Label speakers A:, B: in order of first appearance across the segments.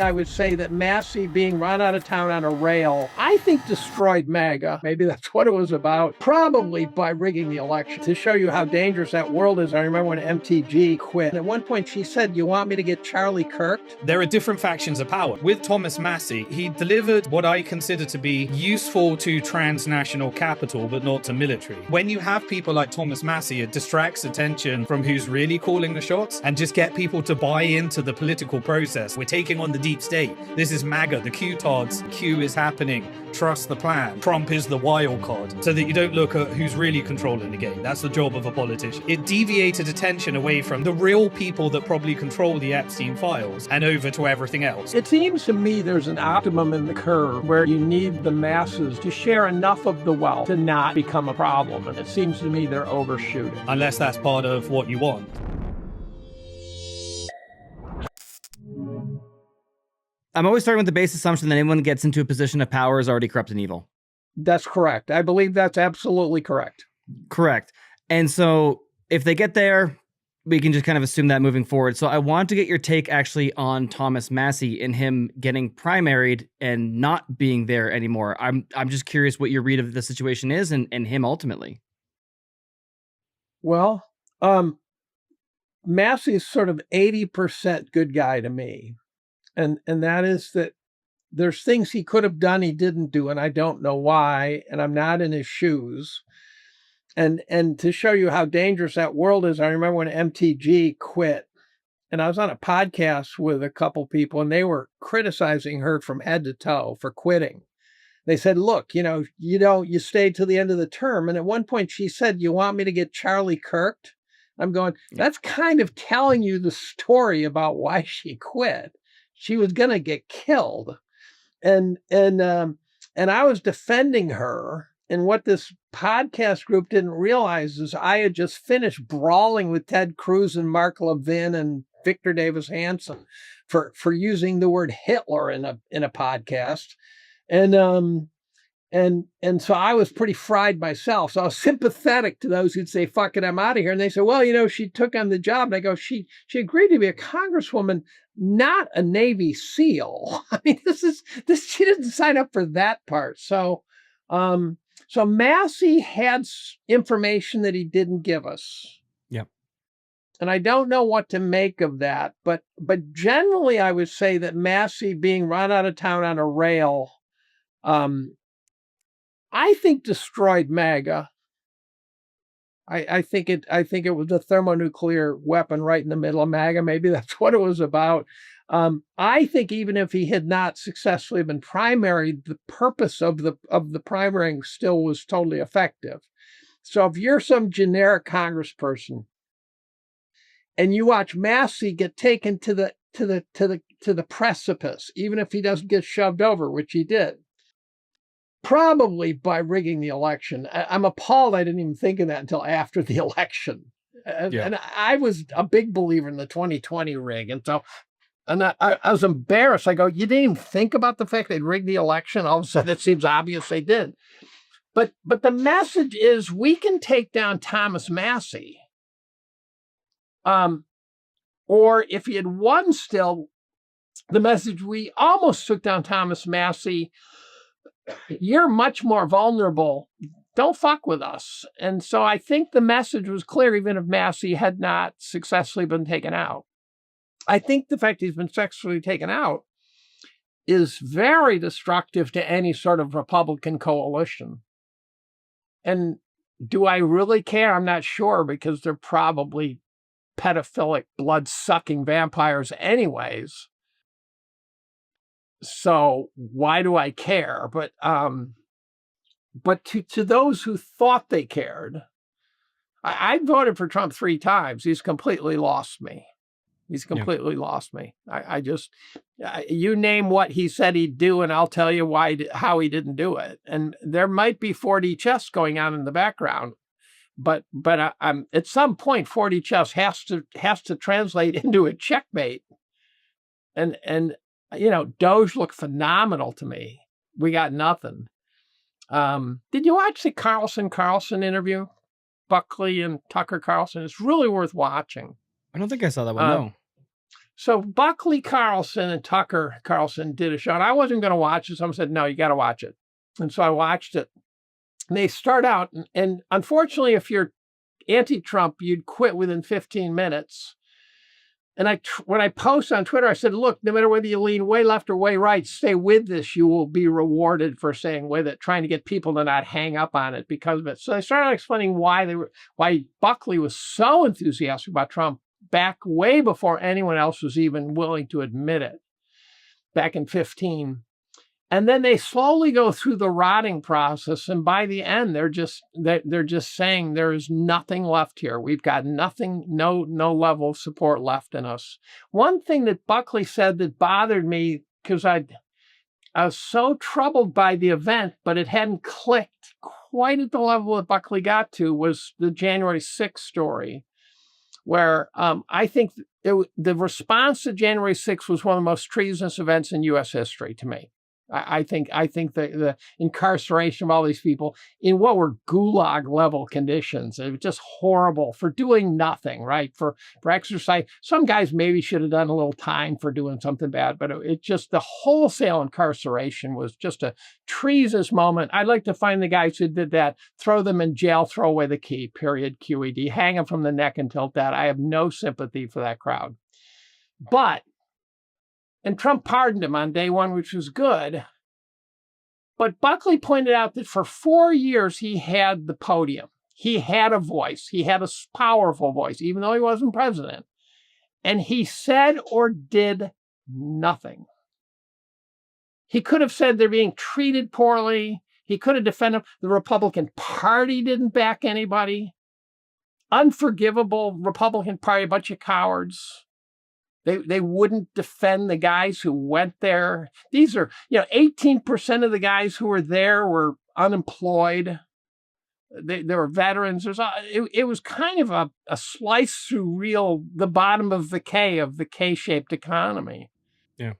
A: I would say that Massie being run out of town on a rail, I think destroyed MAGA. Maybe that's what it was about. Probably by rigging the election. To show you how dangerous that world is, I remember when MTG quit. At one point she said, "You want me to get Charlie Kirked?"
B: There are different factions of power. With Thomas Massie, he delivered what I consider to be useful to transnational capital, but not to military. When you have people like Thomas Massie, it distracts attention from who's really calling the shots and just get people to buy into the political process. We're taking on the deep state. This is MAGA, the Q-tards. Q is happening. Trust the plan. Trump is the wild card. So that you don't look at who's really controlling the game. That's the job of a politician. It deviated attention away from the real people that probably control the Epstein files and over to everything else.
A: It seems to me there's an optimum in the curve where you need the masses to share enough of the wealth to not become a problem. And it seems to me they're overshooting.
B: Unless that's part of what you want.
C: I'm always starting with the base assumption that anyone that gets into a position of power is already corrupt and evil.
A: That's correct. I believe that's absolutely correct.
C: Correct. And so if they get there, we can just kind of assume that moving forward. So I want to get your take actually on Thomas Massie and him getting primaried and not being there anymore. I'm just curious what your read of the situation is and him ultimately.
A: Well, Massie is sort of 80% good guy to me. And that is that there's things he could have done he didn't do, and I don't know why, and I'm not in his shoes. And to show you how dangerous that world is, I remember when MTG quit, and I was on a podcast with a couple people, and they were criticizing her from head to toe for quitting. They said, "Look, you stayed till the end of the term." And at one point she said, "You want me to get Charlie Kirked?" I'm going, that's kind of telling you the story about why she quit. She was going to get killed. And I was defending her. And what this podcast group didn't realize is I had just finished brawling with Ted Cruz and Mark Levin and Victor Davis Hanson for using the word Hitler in a podcast. And so I was pretty fried myself. So I was sympathetic to those who'd say, "Fuck it, I'm out of here." And they said, "Well, she took on the job." And I go, she agreed to be a congresswoman, not a Navy SEAL. I mean, she didn't sign up for that part. So Massie had information that he didn't give us.
C: Yep.
A: And I don't know what to make of that, but generally I would say that Massie being run out of town on a rail, I think destroyed MAGA. I think it was a thermonuclear weapon right in the middle of MAGA. Maybe that's what it was about. I think even if he had not successfully been primaried, the purpose of the primarying still was totally effective. So if you're some generic congressperson and you watch Massie get taken to the precipice, even if he doesn't get shoved over, which he did, probably by rigging the election. I'm appalled I didn't even think of that until after the election. And I was a big believer in the 2020 rig. And so I was embarrassed. I go, "You didn't even think about the fact they'd rigged the election?" All of a sudden, it seems obvious they did. But the message is we can take down Thomas Massie. Or if he had won still, the message, we almost took down Thomas Massie. You're much more vulnerable. Don't fuck with us. And so I think the message was clear, even if Massie had not successfully been taken out. I think the fact he's been successfully taken out is very destructive to any sort of Republican coalition. And do I really care? I'm not sure, because they're probably pedophilic, blood-sucking vampires anyways. So why do I care? But to those who thought they cared, I voted for Trump 3 times. He's completely lost me. He's completely lost me. You name what he said he'd do, and I'll tell you how he didn't do it. And there might be 4D chess going on in the background, but at some point 4D chess has to translate into a checkmate. And Doge looked phenomenal to me. We got nothing. Did you watch the Carlson interview? Buckley and Tucker Carlson. It's really worth watching.
C: I don't think I saw that one, no.
A: So Buckley Carlson and Tucker Carlson did a show, and I wasn't going to watch it. Someone said, no, you got to watch it. And so I watched it. And they start out, and unfortunately, if you're anti-Trump, you'd quit within 15 minutes. And when I post on Twitter, I said, look, no matter whether you lean way left or way right, stay with this. You will be rewarded for staying with it, trying to get people to not hang up on it because of it. So I started explaining why Buckley was so enthusiastic about Trump back way before anyone else was even willing to admit it, back in 2015. And then they slowly go through the rotting process, and by the end, they're just saying there is nothing left here. We've got nothing, no level of support left in us. One thing that Buckley said that bothered me, because I was so troubled by the event, but it hadn't clicked quite at the level that Buckley got to, was the January 6th story, where I think the response to January 6th was one of the most treasonous events in U.S. history to me. I think the incarceration of all these people in what were gulag level conditions, it was just horrible for doing nothing, right? For exercise. Some guys maybe should have done a little time for doing something bad, but it just, the wholesale incarceration was just a treasonous moment. I'd like to find the guys who did that, throw them in jail, throw away the key, period, QED, hang them from the neck until dead. I have no sympathy for that crowd. And Trump pardoned him on day one, which was good. But Buckley pointed out that for 4 years, he had the podium. He had a voice. He had a powerful voice, even though he wasn't president. And he said or did nothing. He could have said they're being treated poorly. He could have defended the Republican Party didn't back anybody. Unforgivable Republican Party, a bunch of cowards. They wouldn't defend the guys who went there. These are, 18% of the guys who were there were unemployed. They were veterans. It was kind of a slice through the bottom of the K-shaped economy.
C: Yeah.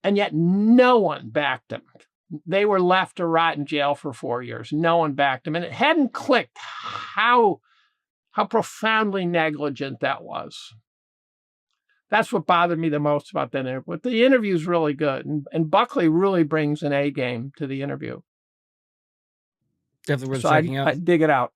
C: And
A: yet no one backed him. They were left to rot in jail for 4 years. No one backed him. And it hadn't clicked how profoundly negligent that was. That's what bothered me the most about that interview. But the interview is really good. And Buckley really brings an A game to the interview.
C: Definitely worth checking out.
A: I'd dig it out.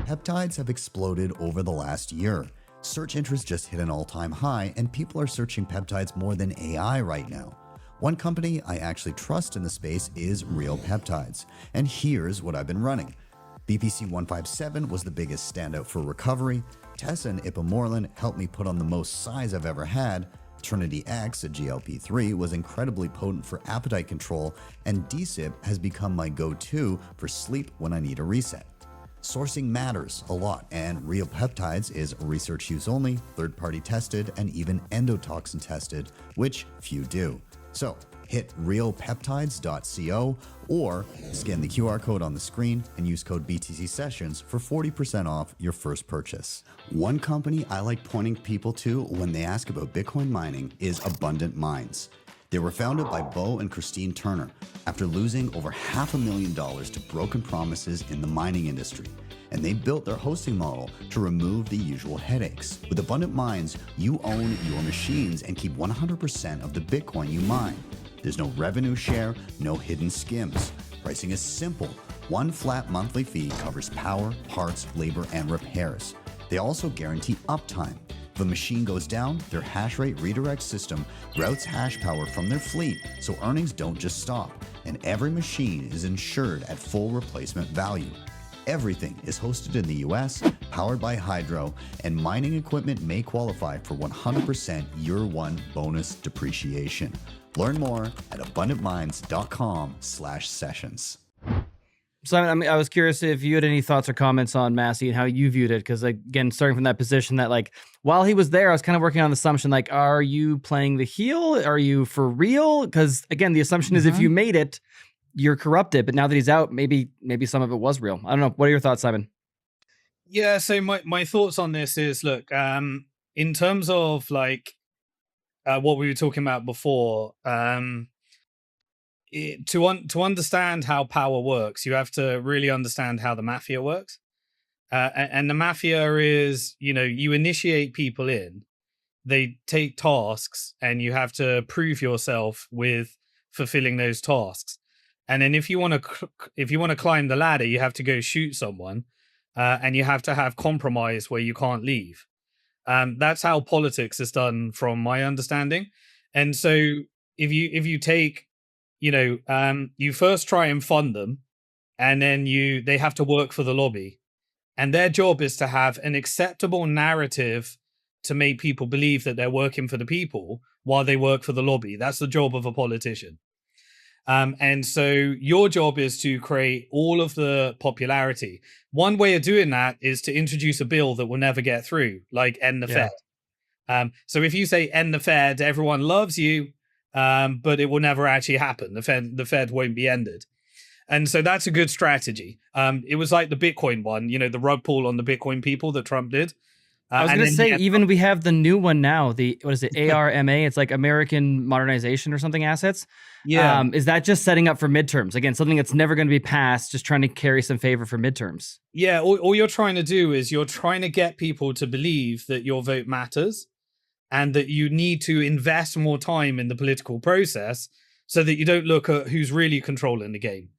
D: Peptides have exploded over the last year. Search interest just hit an all-time high, and people are searching peptides more than AI right now. One company I actually trust in the space is Real Peptides. And here's what I've been running. BPC 157 was the biggest standout for recovery. Tessa and Ipamorelin helped me put on the most size I've ever had. Trinity X, a GLP-3, was incredibly potent for appetite control, and DSIP has become my go-to for sleep when I need a reset. Sourcing matters a lot, and Real Peptides is research use only, third-party tested, and even endotoxin tested, which few do. So hit realpeptides.co or scan the QR code on the screen and use code BTC Sessions for 40% off your first purchase. One company I like pointing people to when they ask about Bitcoin mining is Abundant Minds. They were founded by Bo and Christine Turner after losing over $500,000 to broken promises in the mining industry. And they built their hosting model to remove the usual headaches. With Abundant Minds, you own your machines and keep 100% of the Bitcoin you mine. There's no revenue share, no hidden skims. Pricing is simple. One flat monthly fee covers power, parts, labor, and repairs. They also guarantee uptime. If a machine goes down, their hash rate redirect system routes hash power from their fleet so earnings don't just stop. And every machine is insured at full replacement value. Everything is hosted in the US, powered by Hydro, and mining equipment may qualify for 100% year one bonus depreciation. Learn more at abundantminds.com/sessions.
C: So I was curious if you had any thoughts or comments on Massie and how you viewed it, because again, starting from that position that while he was there, I was kind of working on the assumption are you playing the heel? Are you for real? Because again, the assumption is if you made it, you're corrupted. But now that he's out, maybe some of it was real. I don't know. What are your thoughts, Simon?
B: Yeah. So my thoughts on this is, look, in terms of what we were talking about before, to understand how power works, you have to really understand how the mafia works. And the mafia is, you initiate people in, they take tasks and you have to prove yourself with fulfilling those tasks. And then if you want to climb the ladder, you have to go shoot someone, and you have to have compromise where you can't leave. That's how politics is done, from my understanding. And so if you take, you first try and fund them, and then they have to work for the lobby, and their job is to have an acceptable narrative to make people believe that they're working for the people while they work for the lobby. That's the job of a politician. And so your job is to create all of the popularity. One way of doing that is to introduce a bill that will never get through, like end the Fed. So if you say end the Fed, everyone loves you, but it will never actually happen. The Fed won't be ended. And so that's a good strategy. It was like the Bitcoin one, the rug pull on the Bitcoin people that Trump did.
C: I was going to say, even we have the new one now, what is it, ARMA? It's like American Modernization or something assets.
B: Yeah.
C: Is that just setting up for midterms? Again, something that's never going to be passed, just trying to carry some favor for midterms.
B: Yeah, all you're trying to do is you're trying to get people to believe that your vote matters and that you need to invest more time in the political process so that you don't look at who's really controlling the game.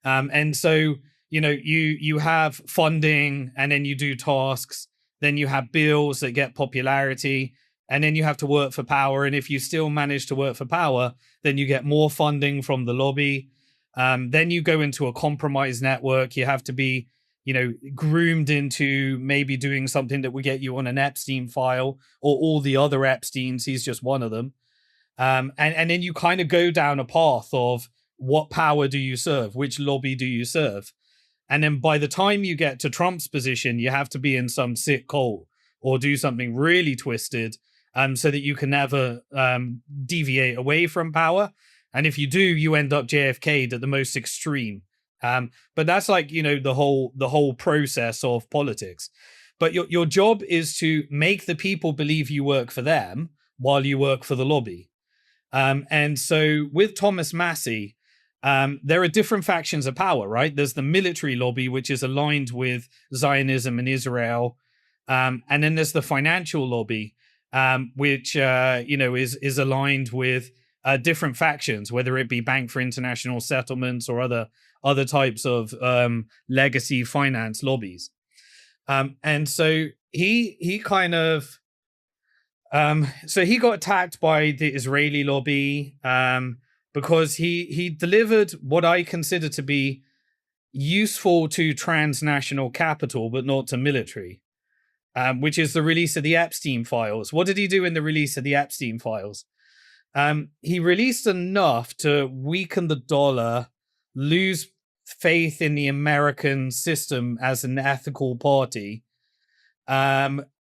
B: And so, you have funding, and then you do tasks. Then you have bills that get popularity, and then you have to work for power. And if you still manage to work for power, then you get more funding from the lobby. Then you go into a compromise network. You have to be, groomed into maybe doing something that would get you on an Epstein file, or all the other Epsteins. He's just one of them. And then you kind of go down a path of what power do you serve? Which lobby do you serve? And then by the time you get to Trump's position, you have to be in some sick hole or do something really twisted, so that you can never deviate away from power. And if you do, you end up JFK'd at the most extreme. But that's like, the whole process of politics. But your job is to make the people believe you work for them while you work for the lobby. And so with Thomas Massie, there are different factions of power, right? There's the military lobby, which is aligned with Zionism and Israel. And then there's the financial lobby, which, is aligned with different factions, whether it be Bank for International Settlements or other types of legacy finance lobbies. And so he kind of, so he got attacked by the Israeli lobby, because he delivered what I consider to be useful to transnational capital, but not to military, which is the release of the Epstein files. What did he do in the release of the Epstein files? He released enough to weaken the dollar, lose faith in the American system as an ethical party,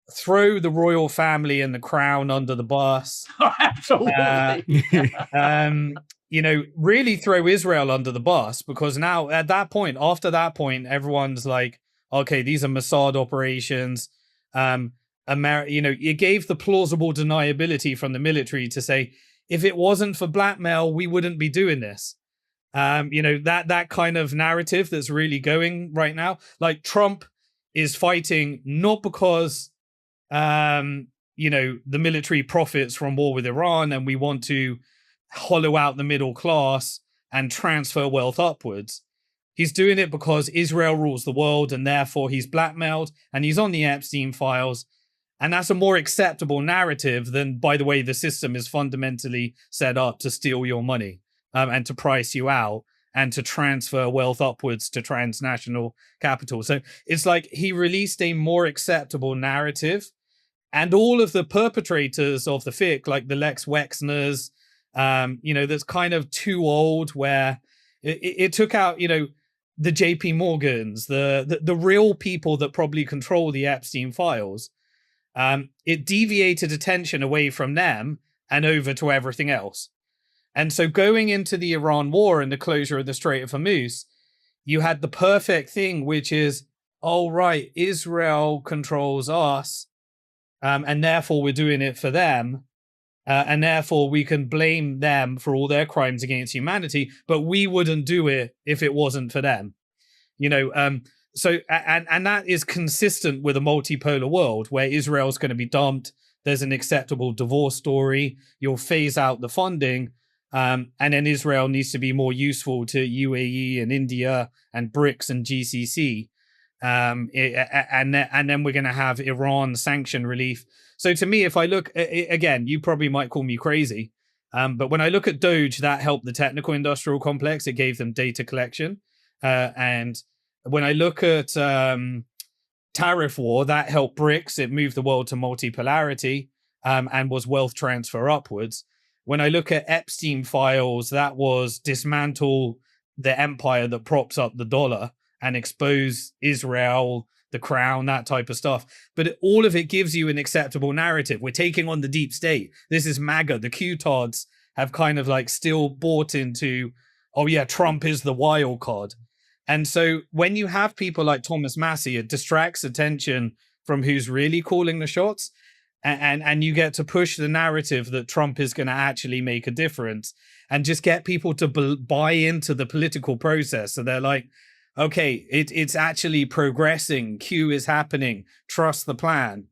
B: throw the royal family and the crown under the bus.
A: Absolutely.
B: Really throw Israel under the bus, because now after that point, everyone's like, okay, these are Mossad operations. It gave the plausible deniability from the military to say, if it wasn't for blackmail, we wouldn't be doing this. That kind of narrative that's really going right now. Like, Trump is fighting not because the military profits from war with Iran and we want to hollow out the middle class and transfer wealth upwards. He's doing it because Israel rules the world, and therefore he's blackmailed and he's on the Epstein files. And that's a more acceptable narrative than, by the way, the system is fundamentally set up to steal your money, and to price you out and to transfer wealth upwards to transnational capital. So it's like he released a more acceptable narrative. And all of the perpetrators of the FIC, like the Lex Wexners, that's kind of too old, where it took out, the JP Morgans, the real people that probably control the Epstein files. It deviated attention away from them and over to everything else. And so going into the Iran war and the closure of the Strait of Hormuz, you had the perfect thing, which is, oh, right, Israel controls us. And therefore we're doing it for them. And therefore we can blame them for all their crimes against humanity, but we wouldn't do it if it wasn't for them. So that is consistent with a multipolar world where Israel's going to be dumped. there's an acceptable divorce story. You'll phase out the funding. And then Israel needs to be more useful to UAE and India and BRICS and GCC. And then we're going to have Iran sanction relief. So to me, if I look, again, you probably might call me crazy. But when I look at Doge, that helped the technical industrial complex. It gave them data collection. And when I look at tariff war, that helped BRICS. It moved the world to multipolarity and was wealth transfer upwards. When I look at Epstein files, that was dismantle the empire that props up the dollar and expose Israel, the crown, that type of stuff. But all of it gives you an acceptable narrative. We're taking on the deep state. This is MAGA. The Q-tards have kind of like still bought into, oh yeah, Trump is the wild card. And so when you have people like Thomas Massie, it distracts attention from who's really calling the shots. And you get to push the narrative that Trump is going to actually make a difference and just get people to buy into the political process. So they're like, okay, it's actually progressing. Q is happening. Trust the plan.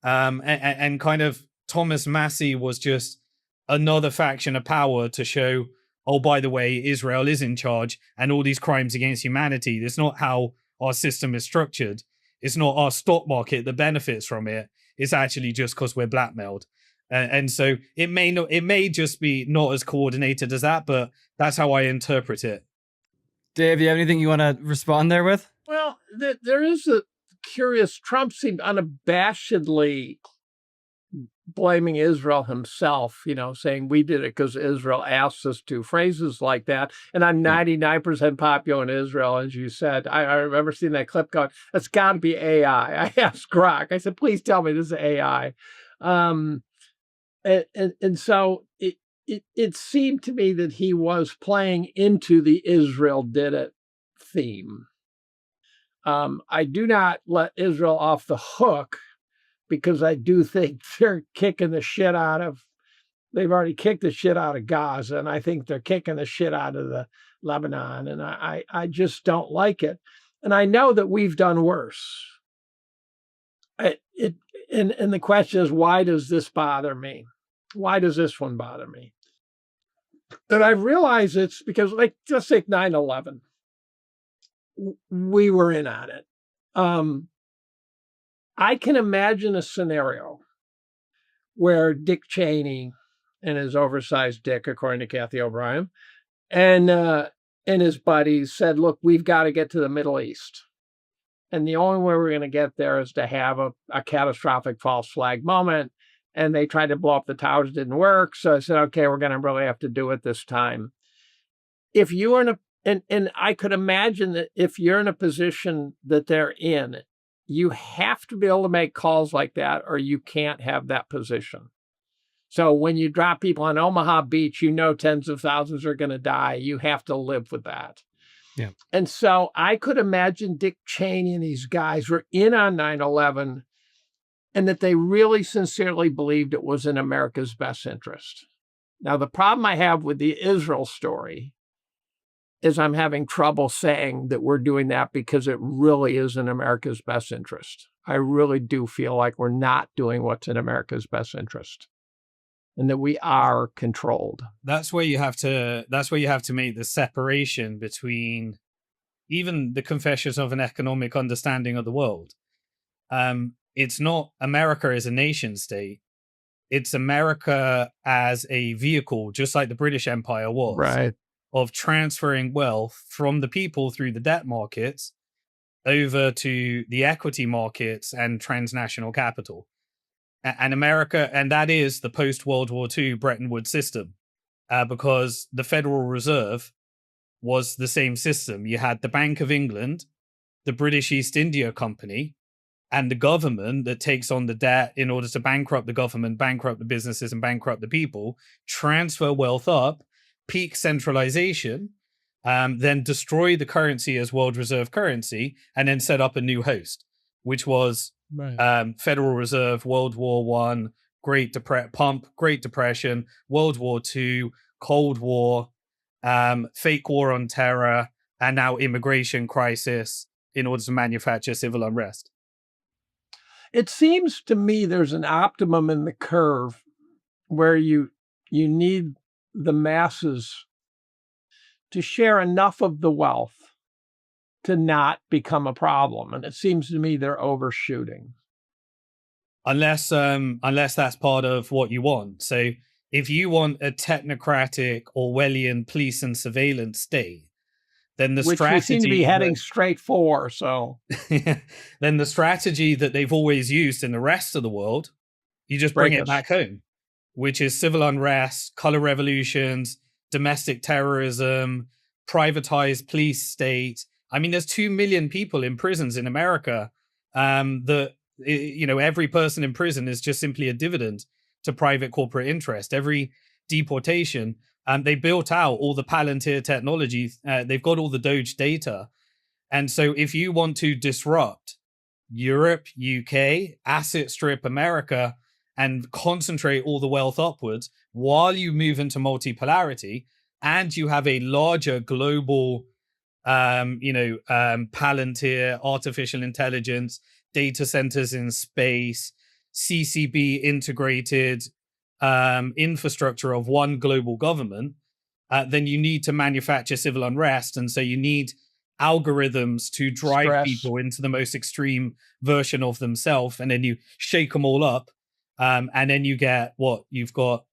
B: And kind of Thomas Massie was just another faction of power to show, oh, by the way, Israel is in charge and all these crimes against humanity. That's not how our system is structured. It's not our stock market that benefits from it. It's actually just because we're blackmailed. And so it may just be not as coordinated as that, but that's how I interpret it.
C: Dave, do you have anything you want to respond there with?
A: Well, there is a curious, Trump seemed unabashedly blaming Israel himself, saying we did it because Israel asked us to, phrases like that. And I'm 99% popular in Israel, as you said. I remember seeing that clip going, that's got to be AI. I asked Grok, I said, please tell me this is AI. And so it seemed to me that he was playing into the Israel did it theme. I do not let Israel off the hook, because I do think they're kicking the shit out of, they've already kicked the shit out of Gaza, and I think they're kicking the shit out of the Lebanon, and I just don't like it. And I know that we've done worse. And the question is, why does this bother me? Why does this one bother me? And I realize it's because, like, just take 9/11. We were in on it. I can imagine a scenario where Dick Cheney and his oversized dick, according to Kathy O'Brien, and his buddies said, look, we've got to get to the Middle East. And the only way we're going to get there is to have a catastrophic false flag moment. And they tried to blow up the towers, didn't work. So I said, okay, we're going to really have to do it this time. If you are and I could imagine that if you're in a position that they're in, you have to be able to make calls like that, or you can't have that position. So when you drop people on Omaha Beach, tens of thousands are going to die. You have to live with that.
C: Yeah.
A: And so I could imagine Dick Cheney and these guys were in on 9/11 and that they really sincerely believed it was in America's best interest. Now, the problem I have with the Israel story is I'm having trouble saying that we're doing that because it really is in America's best interest. I really do feel like we're not doing what's in America's best interest and that we are controlled.
B: That's where you have to make the separation between even the Confessions of an Economic Understanding of the World. It's not America as a nation state. It's America as a vehicle, just like the British Empire was.
A: Right.
B: Of transferring wealth from the people through the debt markets over to the equity markets and transnational capital. And America, and that is the post-World War II Bretton Woods system, because the Federal Reserve was the same system. You had the Bank of England, the British East India Company, and the government that takes on the debt in order to bankrupt the government, bankrupt the businesses, and bankrupt the people, transfer wealth up, peak centralization, then destroy the currency as world reserve currency, and then set up a new host, which was Federal Reserve, World War I, Great Depression, World War II, Cold War, fake war on terror, and now immigration crisis in order to manufacture civil unrest.
A: It seems to me there's an optimum in the curve where you need the masses to share enough of the wealth to not become a problem. And it seems to me they're overshooting.
B: Unless that's part of what you want. So if you want a technocratic Orwellian police and surveillance state, then the
A: Which
B: strategy
A: we seem to be heading straight for. So
B: then the strategy that they've always used in the rest of the world, you just bring it back home, which is civil unrest, color revolutions, domestic terrorism, privatized police state. I mean, there's 2 million people in prisons in America. That, you know, every person in prison is just simply a dividend to private corporate interest. Every deportation, they built out all the Palantir technology. They've got all the Doge data. And so if you want to disrupt Europe, UK, asset strip America, and concentrate all the wealth upwards while you move into multipolarity, and you have a larger global, Palantir, artificial intelligence, data centers in space, CCB integrated infrastructure of one global government, then you need to manufacture civil unrest. And so you need algorithms to drive people into the most extreme version of themselves. And then you shake them all up. And then you get what you've got: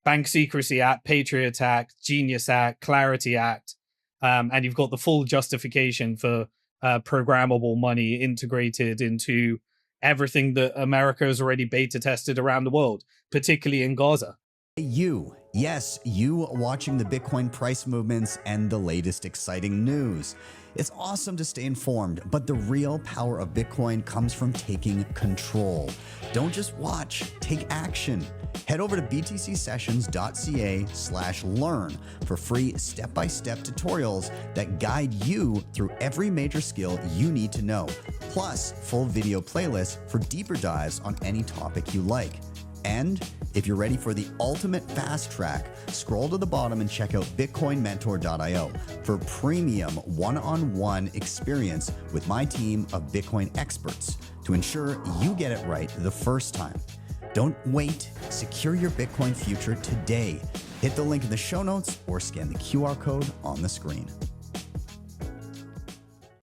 B: Bank Secrecy Act, Patriot Act, Genius Act, Clarity Act. And you've got the full justification for programmable money integrated into everything that America has already beta tested around the world, particularly in Gaza.
D: You, yes, you watching the Bitcoin price movements and the latest exciting news. It's awesome to stay informed, but the real power of Bitcoin comes from taking control. Don't just watch, take action. Head over to btcsessions.ca/learn for free step-by-step tutorials that guide you through every major skill you need to know, plus full video playlists for deeper dives on any topic you like. And if you're ready for the ultimate fast track, scroll to the bottom and check out bitcoinmentor.io for premium one-on-one experience with my team of Bitcoin experts to ensure you get it right the first time. Don't wait. Secure your Bitcoin future today. Hit the link in the show notes or scan the QR code on the screen.